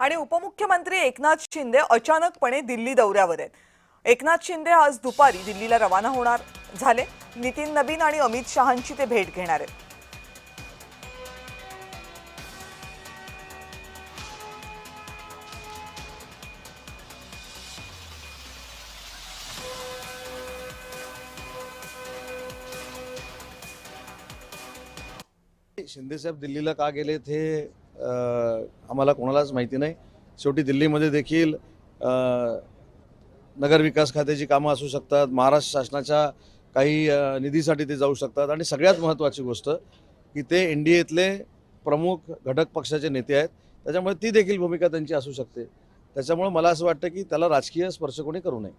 आणि उपमुख्यमंत्री एकनाथ शिंदे अचानकपणे दिल्ली दौऱ्यावर आहेत। एकनाथ शिंदे आज दुपारी दिल्लीला रवाना होणार झाले। नितीन नबीन आणि अमित शहांची ते भेट घेणार आहेत। शिंदे साहेब दिल्लीला का गेले ते आम्हाला कोणालाच माहिती नाही। शेवटी दिल्लीमध्ये देखील नगर विकास खात्याची कामं असू शकतात, महाराष्ट्र शासनाच्या काही निधीसाठी ते जाऊ शकतात आणि सगळ्यात महत्त्वाची गोष्ट की ते एनडीएतले प्रमुख घटक पक्षाचे नेते आहेत, त्याच्यामुळे ती देखील भूमिका त्यांची असू शकते। त्याच्यामुळे मला असं वाटतं की त्याला राजकीय स्पर्श कोणी करू नये।